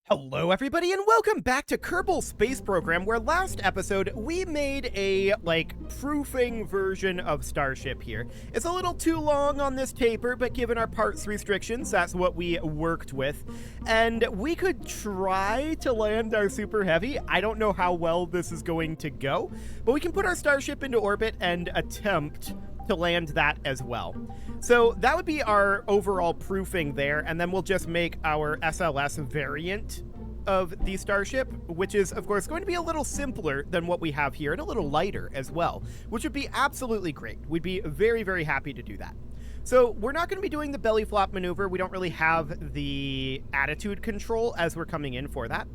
Hello everybody and welcome back to Kerbal Space Program, where last episode we made a, proofing version of Starship here. It's a little too long on this taper, but given our parts restrictions, that's what we worked with. And we could try to land our Super Heavy. I don't know how well this is going to go, but we can put our Starship into orbit and attempt to land that as well. So that would be our overall proofing there, and then we'll just make our SLS variant of the Starship, which is, of course, going to be a little simpler than what we have here and a little lighter as well, which would be absolutely great. We'd be very, very happy to do that. So we're not going to be doing the belly flop maneuver. We don't really have the attitude control as we're coming in for that.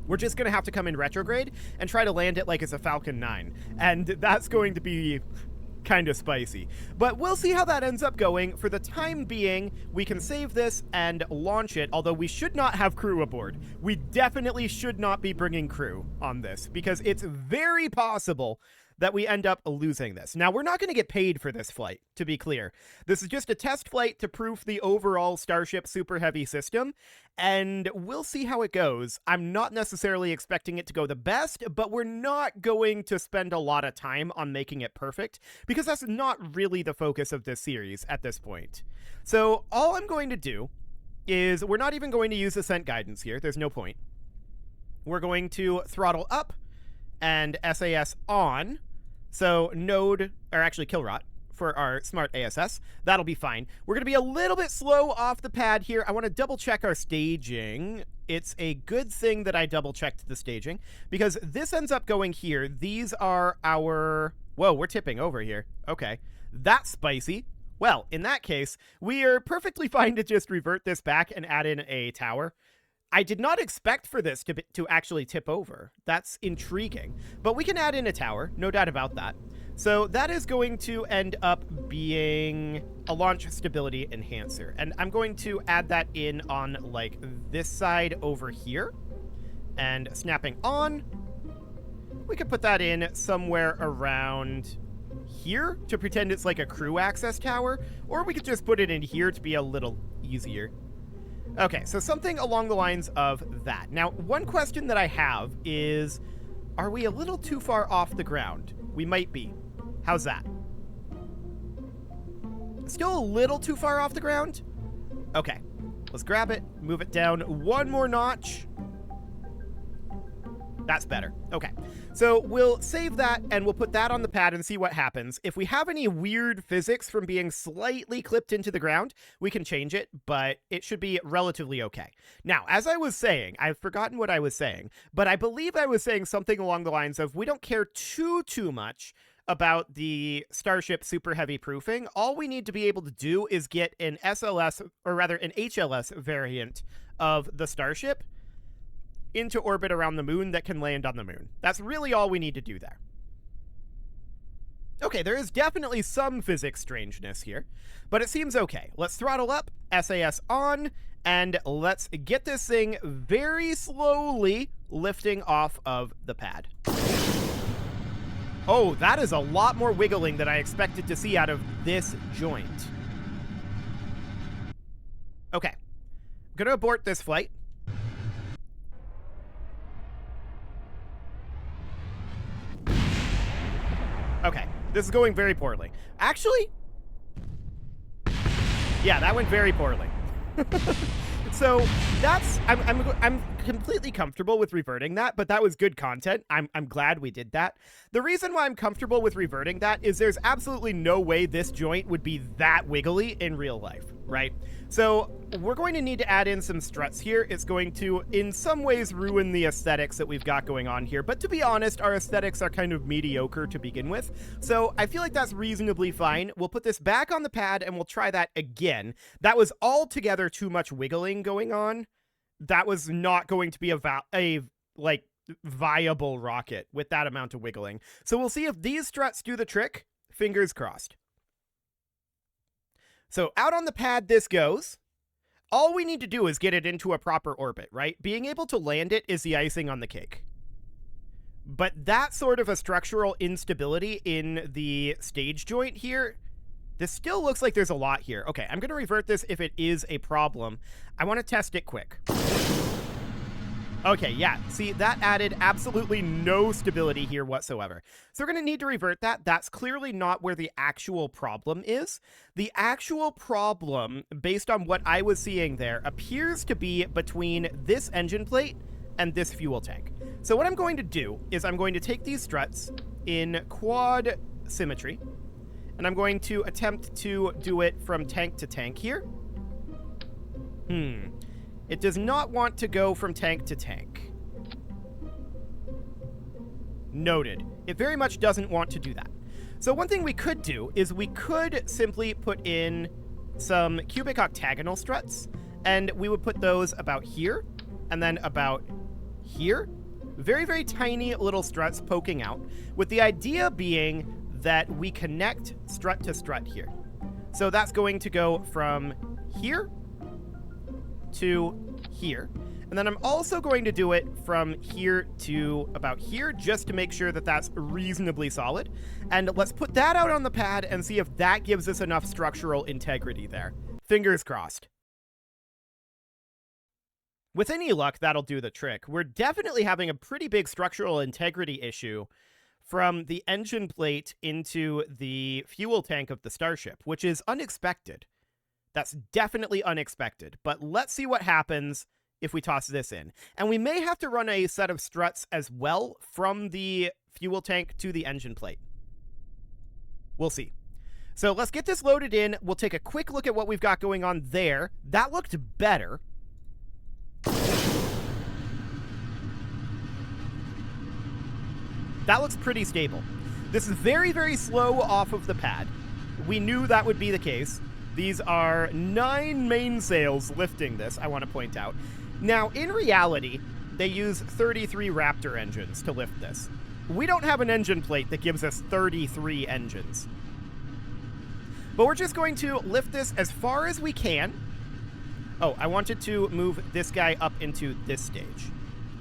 We're just going to have to come in retrograde and try to land it like it's a Falcon 9, and that's going to be kind of spicy, but we'll see how that ends up going. For the time being, we can save this and launch it, although we should not have crew aboard. We definitely should not be bringing crew on this, because it's very possible that we end up losing this. Now, we're not going to get paid for this flight, to be clear. This is just a test flight to proof the overall Starship Super Heavy system, and we'll see how it goes. I'm not necessarily expecting it to go the best, but we're not going to spend a lot of time on making it perfect, because that's not really the focus of this series at this point. So all I'm going to do is, we're not even going to use ascent guidance here. There's no point. We're going to throttle up and SAS on. So node, or actually Kilrot, for our smart ASS. That'll be fine. We're going to be a little bit slow off the pad here. I want to double check our staging. It's a good thing that I double checked the staging, because this ends up going here. These are our... Whoa, we're tipping over here. Okay. That's spicy. Well, in that case, we are perfectly fine to just revert this back and add in a tower. I did not expect for this to actually tip over. That's intriguing. But we can add in a tower, no doubt about that. So that is going to end up being a launch stability enhancer. And I'm going to add that in on, like, this side over here. And snapping on. We could put that in somewhere around here to pretend it's like a crew access tower. Or we could just put it in here to be a little easier. Okay, so something along the lines of that. Now, one question that I have is, are we a little too far off the ground? We might be. How's that? Still a little too far off the ground? Okay, let's grab it, move it down one more notch. That's better. Okay, so we'll save that and we'll put that on the pad and see what happens. If we have any weird physics from being slightly clipped into the ground, we can change it, but it should be relatively okay. Now, as I was saying, I've forgotten what I was saying, but I believe I was saying something along the lines of, we don't care too much about the Starship Super Heavy proofing. All we need to be able to do is get an SLS, or rather an HLS variant of the Starship into orbit around the moon that can land on the moon. That's really all we need to do there. Okay, there is definitely some physics strangeness here, but it seems okay. Let's throttle up, SAS on, and let's get this thing very slowly lifting off of the pad. Oh, that is a lot more wiggling than I expected to see out of this joint. Okay, I'm gonna abort this flight. Okay, this is going very poorly. Actually, yeah, that went very poorly. So that's, I'm completely comfortable with reverting that, but that was good content. I'm glad we did that. The reason why I'm comfortable with reverting that is there's absolutely no way this joint would be that wiggly in real life, right? So we're going to need to add in some struts here. It's going to, in some ways, ruin the aesthetics that we've got going on here. But to be honest, our aesthetics are kind of mediocre to begin with. So I feel like that's reasonably fine. We'll put this back on the pad and we'll try that again. That was altogether too much wiggling going on. That was not going to be a viable rocket with that amount of wiggling. So we'll see if these struts do the trick. Fingers crossed. So out on the pad this goes. All we need to do is get it into a proper orbit, right? Being able to land it is the icing on the cake. But that sort of a structural instability in the stage joint here, this still looks like there's a lot here. Okay, I'm going to revert this if it is a problem. I want to test it quick. Okay, yeah. See, that added absolutely no stability here whatsoever. So we're going to need to revert that. That's clearly not where the actual problem is. The actual problem, based on what I was seeing there, appears to be between this engine plate and this fuel tank. So what I'm going to do is I'm going to take these struts in quad symmetry, and I'm going to attempt to do it from tank to tank here. It does not want to go from tank to tank. Noted. It very much doesn't want to do that. So one thing we could do is we could simply put in some cubic octagonal struts, and we would put those about here, and then about here. Very, very tiny little struts poking out, with the idea being that we connect strut to strut here. So that's going to go from here to here. And then I'm also going to do it from here to about here, just to make sure that that's reasonably solid. And let's put that out on the pad and see if that gives us enough structural integrity there. Fingers crossed. With any luck, that'll do the trick. We're definitely having a pretty big structural integrity issue from the engine plate into the fuel tank of the Starship, which is unexpected. That's definitely unexpected, but let's see what happens if we toss this in. And we may have to run a set of struts as well from the fuel tank to the engine plate. We'll see. So let's get this loaded in. We'll take a quick look at what we've got going on there. That looked better. That looks pretty stable. This is very, very slow off of the pad. We knew that would be the case. These are 9 mainsails lifting this, I want to point out. Now, in reality, they use 33 Raptor engines to lift this. We don't have an engine plate that gives us 33 engines. But we're just going to lift this as far as we can. Oh, I wanted to move this guy up into this stage.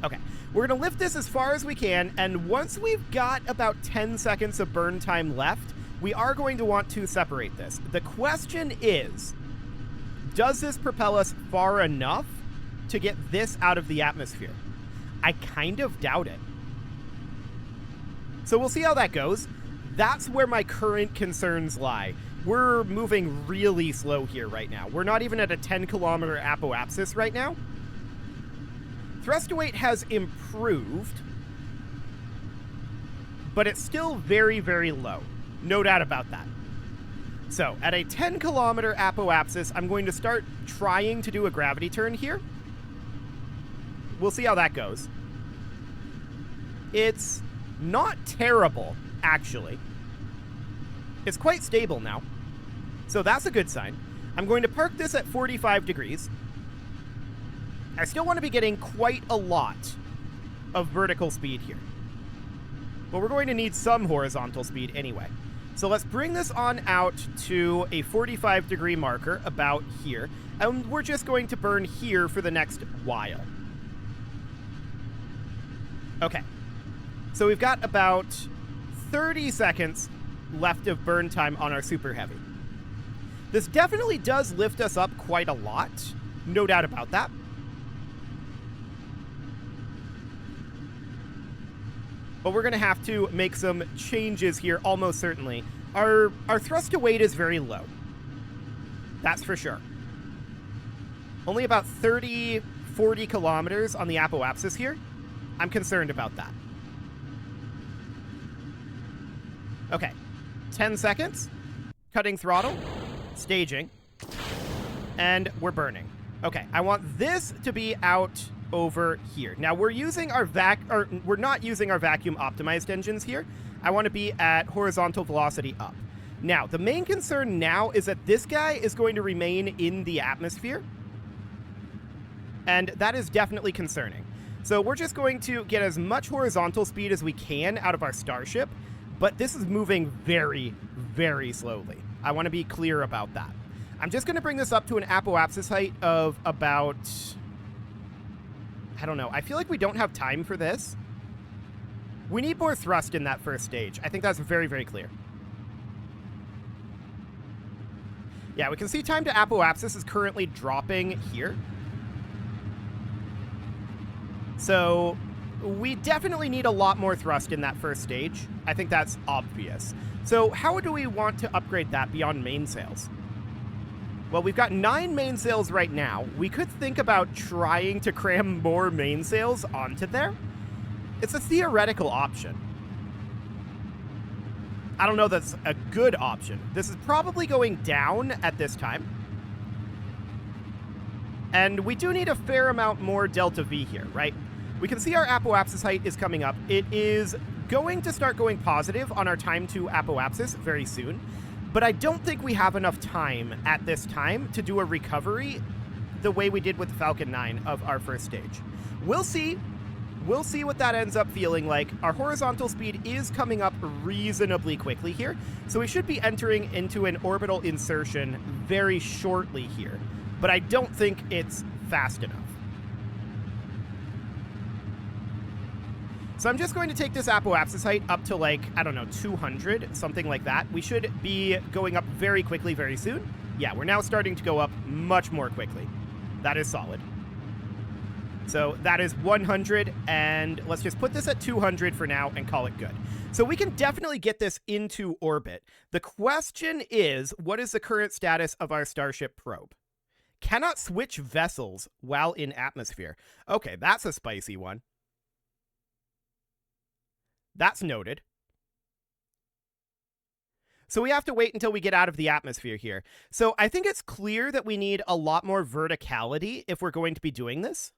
Okay, we're going to lift this as far as we can, and once we've got about 10 seconds of burn time left, we are going to want to separate this. The question is, does this propel us far enough to get this out of the atmosphere? I kind of doubt it. So we'll see how that goes. That's where my current concerns lie. We're moving really slow here right now. We're not even at a 10-kilometer apoapsis right now. Thrust to weight has improved, but it's still very, very low. No doubt about that. So, at a 10-kilometer apoapsis, I'm going to start trying to do a gravity turn here. We'll see how that goes. It's not terrible, actually. It's quite stable now. So that's a good sign. I'm going to park this at 45 degrees. I still want to be getting quite a lot of vertical speed here. But we're going to need some horizontal speed anyway. So let's bring this on out to a 45-degree marker about here. And we're just going to burn here for the next while. Okay. So we've got about 30 seconds left of burn time on our Super Heavy. This definitely does lift us up quite a lot. No doubt about that. But we're going to have to make some changes here, almost certainly. Our thrust to weight is very low. That's for sure. Only about 30, 40 kilometers on the apoapsis here. I'm concerned about that. Okay. 10 seconds. Cutting throttle. Staging. And we're burning. Okay, I want this to be out over here. Now we're using our we're not using our vacuum optimized engines here. I want to be at horizontal velocity up. Now, the main concern now is that this guy is going to remain in the atmosphere. And that is definitely concerning. So we're just going to get as much horizontal speed as we can out of our Starship, but this is moving very, very slowly. I want to be clear about that. I'm just going to bring this up to an apoapsis height of about, I don't know. I feel like we don't have time for this. We need more thrust in that first stage. I think that's very, very clear. Yeah, we can see time to apoapsis is currently dropping here. So we definitely need a lot more thrust in that first stage. I think that's obvious. So how do we want to upgrade that beyond mainsails? Well, we've got 9 mainsails right now. We could think about trying to cram more mainsails onto there. It's a theoretical option. I don't know that's a good option. This is probably going down at this time. And we do need a fair amount more delta V here, right? We can see our apoapsis height is coming up. It is going to start going positive on our time to apoapsis very soon. But I don't think we have enough time at this time to do a recovery the way we did with the Falcon 9 of our first stage. We'll see. We'll see what that ends up feeling like. Our horizontal speed is coming up reasonably quickly here, so we should be entering into an orbital insertion very shortly here. But I don't think it's fast enough. So I'm just going to take this apoapsis height up to, like, I don't know, 200, something like that. We should be going up very quickly very soon. Yeah, we're now starting to go up much more quickly. That is solid. So that is 100, and let's just put this at 200 for now and call it good. So we can definitely get this into orbit. The question is, what is the current status of our Starship probe? Cannot switch vessels while in atmosphere. Okay, that's a spicy one. That's noted. So we have to wait until we get out of the atmosphere here. So I think it's clear that we need a lot more verticality if we're going to be doing this.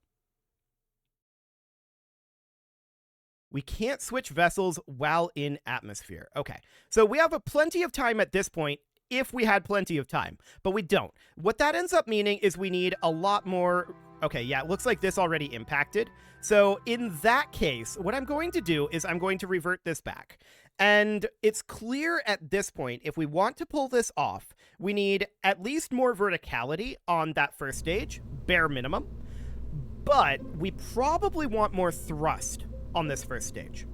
We can't switch vessels while in atmosphere. Okay, so we have plenty of time at this point if we had plenty of time, but we don't. What that ends up meaning is we need a lot more... Okay, yeah, it looks like this already impacted. So in that case, what I'm going to do is I'm going to revert this back. And it's clear at this point, if we want to pull this off, we need at least more verticality on that first stage, bare minimum. But we probably want more thrust on this first stage.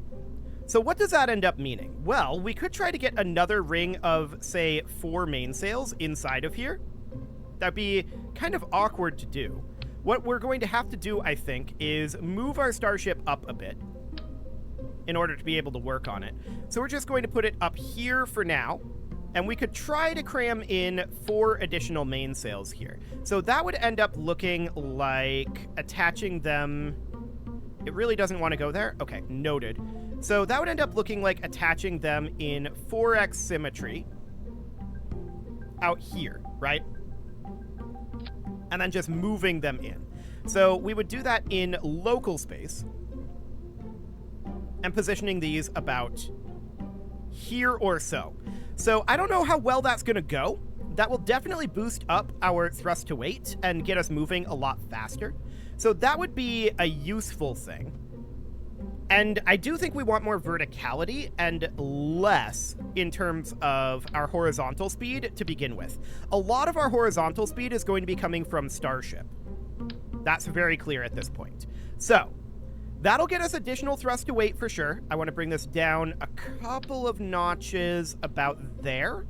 So what does that end up meaning? Well, we could try to get another ring of, say, 4 mainsails inside of here. That'd be kind of awkward to do. What we're going to have to do, I think, is move our Starship up a bit in order to be able to work on it. So we're just going to put it up here for now, and we could try to cram in 4 additional mainsails here. So that would end up looking like attaching them... It really doesn't want to go there? Okay, noted. So that would end up looking like attaching them in 4x symmetry out here, right? And then just moving them in. So we would do that in local space and positioning these about here or so. So I don't know how well that's going to go. That will definitely boost up our thrust to weight and get us moving a lot faster. So that would be a useful thing. And I do think we want more verticality and less in terms of our horizontal speed to begin with. A lot of our horizontal speed is going to be coming from Starship. That's very clear at this point. So that'll get us additional thrust to weight for sure. I want to bring this down a couple of notches about there.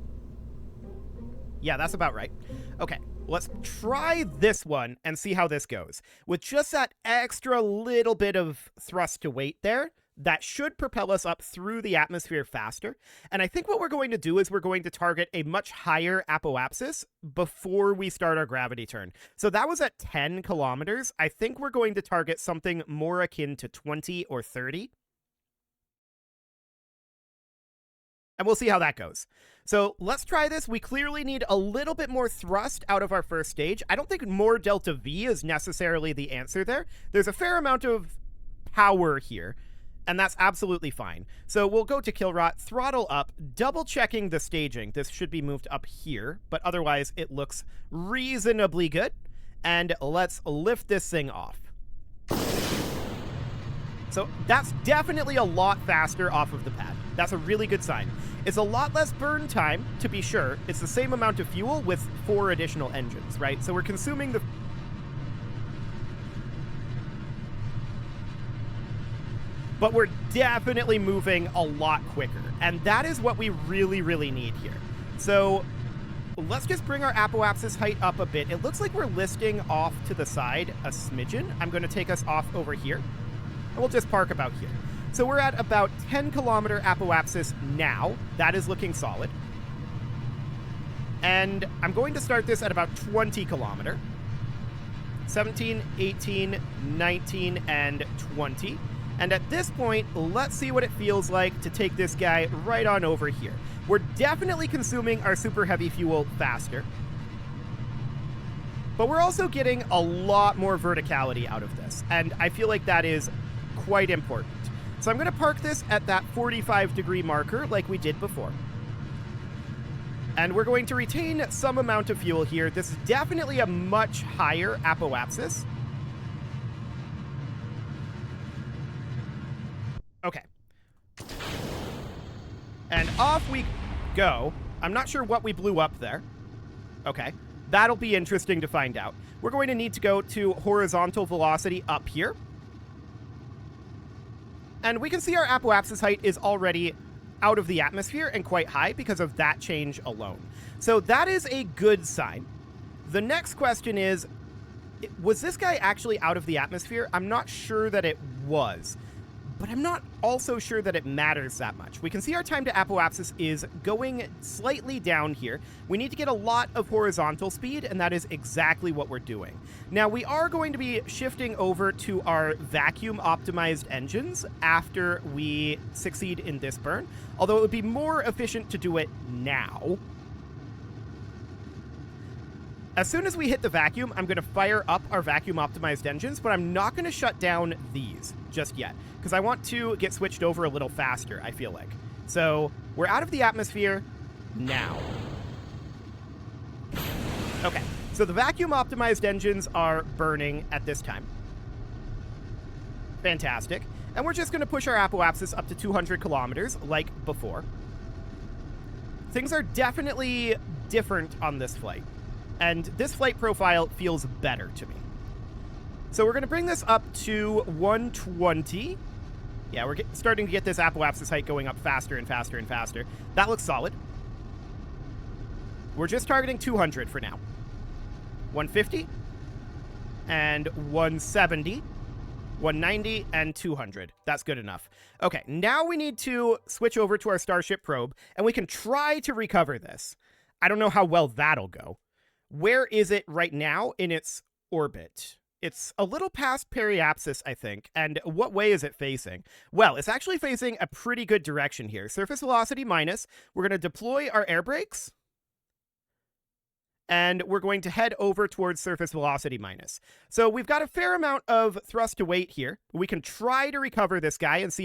Yeah, that's about right. Okay, let's try this one and see how this goes. With just that extra little bit of thrust to weight there, that should propel us up through the atmosphere faster. And I think what we're going to do is we're going to target a much higher apoapsis before we start our gravity turn. So that was at 10 kilometers. I think we're going to target something more akin to 20 or 30. And we'll see how that goes. So let's try this. We clearly need a little bit more thrust out of our first stage. I don't think more delta V is necessarily the answer there. There's a fair amount of power here, and that's absolutely fine. So we'll go to Killrot, throttle up, double checking the staging. This should be moved up here, but otherwise it looks reasonably good. And let's lift this thing off. So that's definitely a lot faster off of the pad. That's a really good sign. It's a lot less burn time, to be sure. It's the same amount of fuel with 4 additional engines, right? So we're consuming the... But we're definitely moving a lot quicker. And that is what we really, really need here. So let's just bring our apoapsis height up a bit. It looks like we're listing off to the side a smidgen. I'm going to take us off over here. And we'll just park about here. So we're at about 10-kilometer apoapsis now. That is looking solid. And I'm going to start this at about 20 kilometer. 17, 18, 19, and 20. And at this point, let's see what it feels like to take this guy right on over here. We're definitely consuming our super heavy fuel faster. But we're also getting a lot more verticality out of this. And I feel like that is quite important. So I'm going to park this at that 45-degree marker like we did before. And we're going to retain some amount of fuel here. This is definitely a much higher apoapsis. Okay. And off we go. I'm not sure what we blew up there. Okay. That'll be interesting to find out. We're going to need to go to horizontal velocity up here. And we can see our apoapsis height is already out of the atmosphere and quite high because of that change alone. So that is a good sign. The next question is, was this guy actually out of the atmosphere? I'm not sure that it was, but I'm not also sure that it matters that much. We can see our time to apoapsis is going slightly down here. We need to get a lot of horizontal speed, and that is exactly what we're doing. Now, we are going to be shifting over to our vacuum-optimized engines after we succeed in this burn, although it would be more efficient to do it now. As soon as we hit the vacuum, I'm going to fire up our vacuum-optimized engines, but I'm not going to shut down these just yet, because I want to get switched over a little faster, I feel like. So we're out of the atmosphere now. Okay, so the vacuum-optimized engines are burning at this time. Fantastic. And we're just going to push our apoapsis up to 200 kilometers, like before. Things are definitely different on this flight. And this flight profile feels better to me. So we're going to bring this up to 120. Yeah, we're starting to get this apoapsis height going up faster and faster and faster. That looks solid. We're just targeting 200 for now. 150. And 170. 190 and 200. That's good enough. Okay, now we need to switch over to our Starship probe, and we can try to recover this. I don't know how well that'll go. Where is it right now in its orbit? It's a little past periapsis, I think. And what way is it facing? Well, it's actually facing a pretty good direction here. Surface velocity minus. We're going to deploy our air brakes. And we're going to head over towards surface velocity minus. So we've got a fair amount of thrust to weight here. We can try to recover this guy and see.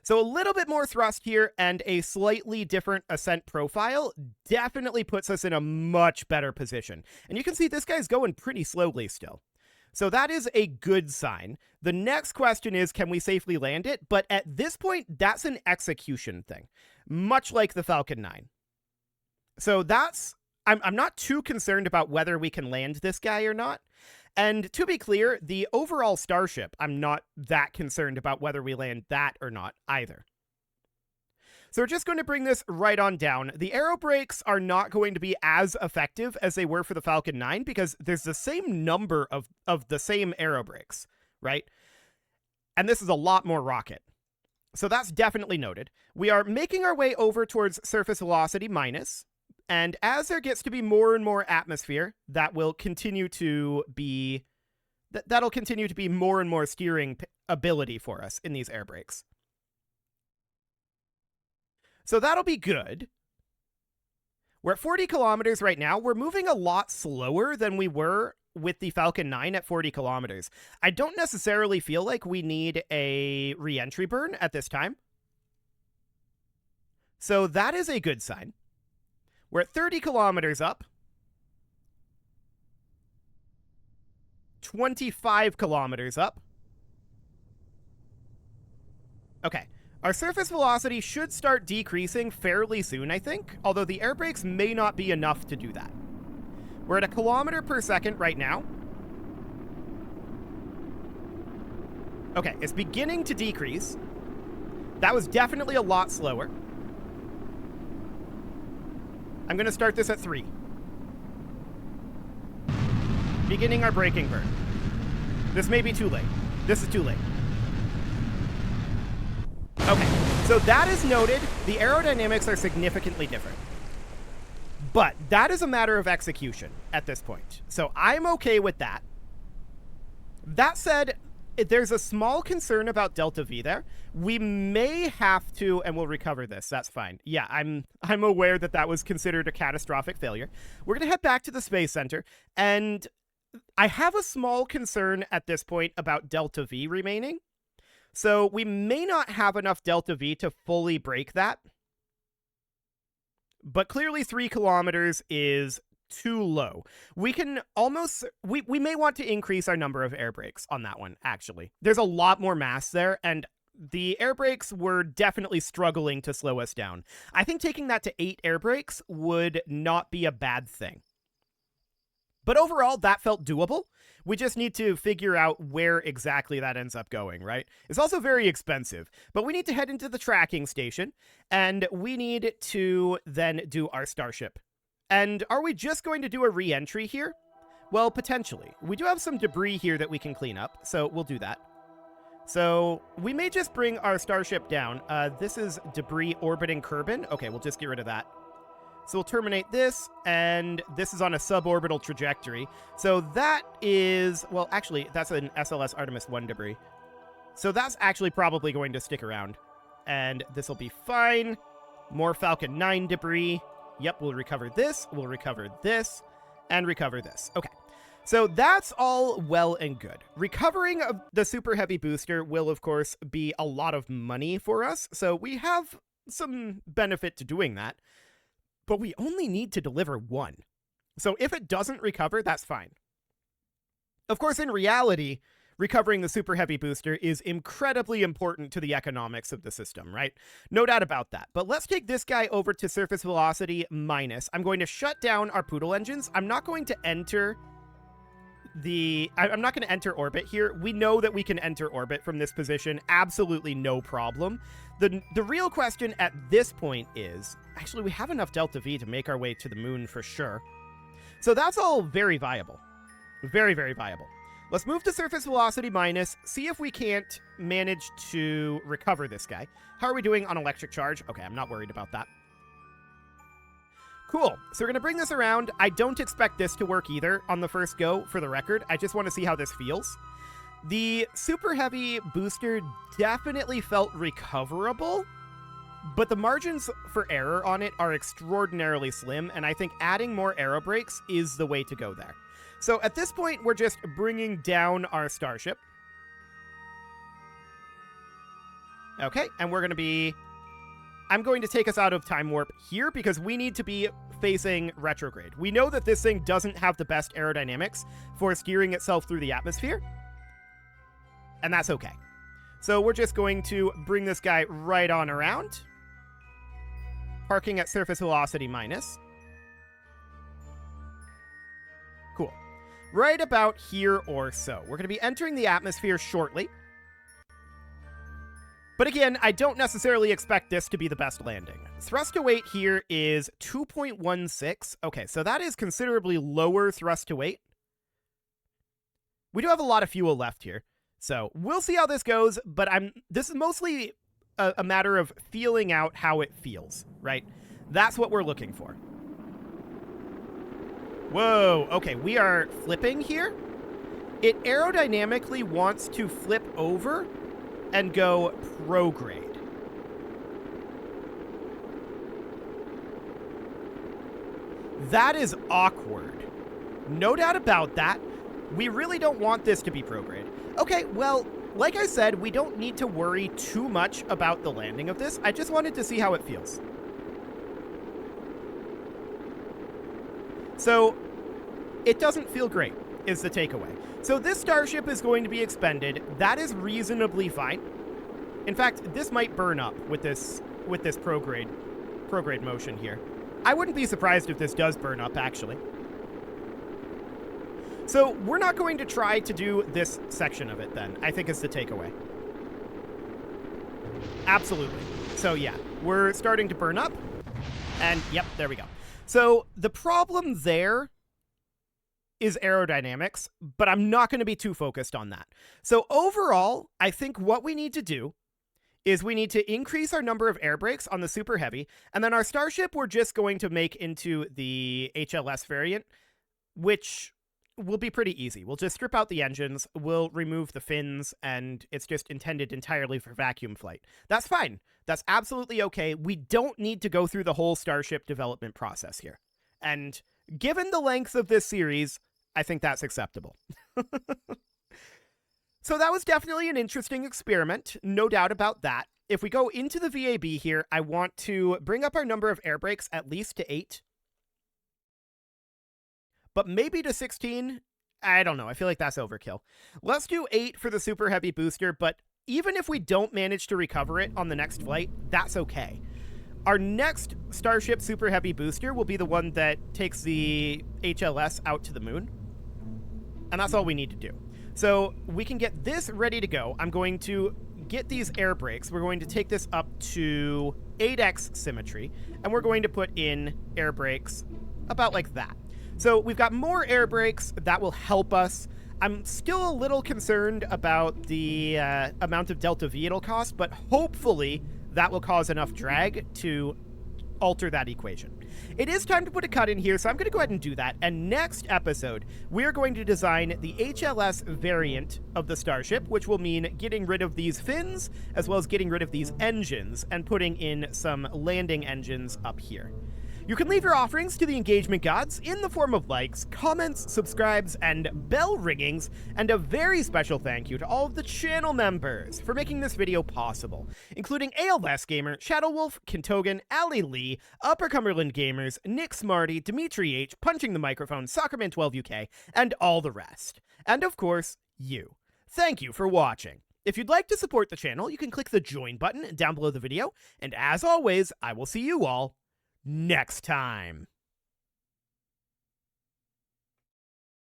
So a little bit more thrust here and a slightly different ascent profile definitely puts us in a much better position. And you can see this guy's going pretty slowly still. So that is a good sign. The next question is, can we safely land it? But at this point, that's an execution thing, much like the Falcon 9. So that's, I'm not too concerned about whether we can land this guy or not. And to be clear, the overall Starship, I'm not that concerned about whether we land that or not either. So we're just going to bring this right on down. The aero brakes are not going to be as effective as they were for the Falcon 9 because there's the same number of the same aero brakes, right? And this is a lot more rocket. So that's definitely noted. We are making our way over towards surface velocity minus. And as there gets to be more and more atmosphere, that will continue to be that'll continue to be more and more steering ability for us in these air brakes. So that'll be good. We're at 40 kilometers right now. We're moving a lot slower than we were with the Falcon 9 at 40 kilometers. I don't necessarily feel like we need a re-entry burn at this time. So that is a good sign. We're at 30 kilometers up. 25 kilometers up. Okay. Our surface velocity should start decreasing fairly soon, I think, although the air brakes may not be enough to do that. We're at 1 kilometer per second right now. Okay, it's beginning to decrease. That was definitely a lot slower. I'm going to start this at 3. Beginning our braking burn. This may be too late. This is too late. Okay, so that is noted. The aerodynamics are significantly different. But that is a matter of execution at this point. So I'm okay with that. That said, there's a small concern about Delta V there. We may have to, and we'll recover this. That's fine. Yeah, I'm aware that that was considered a catastrophic failure. We're going to head back to the Space Center, and I have a small concern at this point about Delta V remaining. So we may not have enough Delta V to fully break that. But clearly 3 kilometers is too low. We can almost, we may want to increase our number of air brakes on that one, actually. There's a lot more mass there, and the air brakes were definitely struggling to slow us down. I think taking that to 8 air brakes would not be a bad thing. But overall, that felt doable. We just need to figure out where exactly that ends up going, right? It's also very expensive, but we need to head into the tracking station, and we need to then do our Starship. And are we just going to do a re-entry here? Well, potentially. We do have some debris here that we can clean up, so we'll do that. So we may just bring our Starship down. This is debris orbiting Kerbal. Okay, we'll just get rid of that. So we'll terminate this, and this is on a suborbital trajectory. So that is, well, actually, that's an SLS Artemis 1 debris. So that's actually probably going to stick around. And this will be fine. More Falcon 9 debris. Yep, we'll recover this, and recover this. Okay. So that's all well and good. Recovering of the Super Heavy booster will, of course, be a lot of money for us. So we have some benefit to doing that. But we only need to deliver 1. So if it doesn't recover, that's fine. Of course, in reality, recovering the Super Heavy booster is incredibly important to the economics of the system, right? No doubt about that. But let's take this guy over to surface velocity minus. I'm going to shut down our Poodle engines. I'm not going to enter I'm not going to enter orbit here. We know that we can enter orbit from this position. Absolutely no problem. The real question at this point is, actually, we have enough Delta V to make our way to the moon for sure. So that's all very viable. Very, very viable. Let's move to surface velocity minus, see if we can't manage to recover this guy. How are we doing on electric charge? Okay, I'm not worried about that. Cool. So we're going to bring this around. I don't expect this to work either on the first go, for the record. I just want to see how this feels. The Super Heavy booster definitely felt recoverable, but the margins for error on it are extraordinarily slim, and I think adding more aero brakes is the way to go there. So at this point, we're just bringing down our Starship. Okay, and we're going to be... I'm going to take us out of time warp here because we need to be facing retrograde. We know that this thing doesn't have the best aerodynamics for steering itself through the atmosphere, and that's okay. So we're just going to bring this guy right on around, parking at surface velocity minus. Cool. Right about here or so. We're going to be entering the atmosphere shortly. But again, I don't necessarily expect this to be the best landing. Thrust to weight here is 2.16. Okay, so that is considerably lower thrust to weight. We do have a lot of fuel left here, so we'll see how this goes, but this is mostly a matter of feeling out how it feels, right? That's what we're looking for. Whoa, okay, we are flipping here. It aerodynamically wants to flip over and go prograde. That is awkward. No doubt about that. We really don't want this to be prograde. Okay, well, like I said, we don't need to worry too much about the landing of this. I just wanted to see how it feels. So, it doesn't feel great, is the takeaway. So this Starship is going to be expended. That is reasonably fine. In fact, this might burn up with this prograde motion here. I wouldn't be surprised if this does burn up, actually. So we're not going to try to do this section of it then, I think is the takeaway. Absolutely. So yeah, we're starting to burn up. And yep, there we go. So the problem there is aerodynamics, but I'm not going to be too focused on that. So overall, I think what we need to do is we need to increase our number of air brakes on the Super Heavy, and then our Starship we're just going to make into the HLS variant, which will be pretty easy. We'll just strip out the engines, we'll remove the fins, and it's just intended entirely for vacuum flight. That's fine. That's absolutely okay. We don't need to go through the whole Starship development process here. And given the length of this series, I think that's acceptable. So that was definitely an interesting experiment, no doubt about that. If we go into the VAB here, I want to bring up our number of air brakes at least to 8. But maybe to 16? I don't know. I feel like that's overkill. Let's do 8 for the Super Heavy booster, but even if we don't manage to recover it on the next flight, that's okay. Our next Starship Super Heavy booster will be the one that takes the HLS out to the moon. And that's all we need to do. So we can get this ready to go. I'm going to get these air brakes. We're going to take this up to 8x symmetry, and we're going to put in air brakes about like that. So we've got more air brakes that will help us. I'm still a little concerned about the amount of delta V it'll cost, but hopefully that will cause enough drag to alter that equation. It is time to put a cut in here, so I'm going to go ahead and do that. And next episode, we're going to design the HLS variant of the Starship, which will mean getting rid of these fins, as well as getting rid of these engines, and putting in some landing engines up here. You can leave your offerings to the engagement gods in the form of likes, comments, subscribes, and bell ringings, and a very special thank you to all of the channel members for making this video possible, including ALS Gamer, Shadow Wolf, Kintogan, Ali Lee, Upper Cumberland Gamers, Nick Smarty, Dimitri H, Punching the Microphone, Soccerman12UK, and all the rest. And of course, you. Thank you for watching. If you'd like to support the channel, you can click the join button down below the video, and as always, I will see you all next time.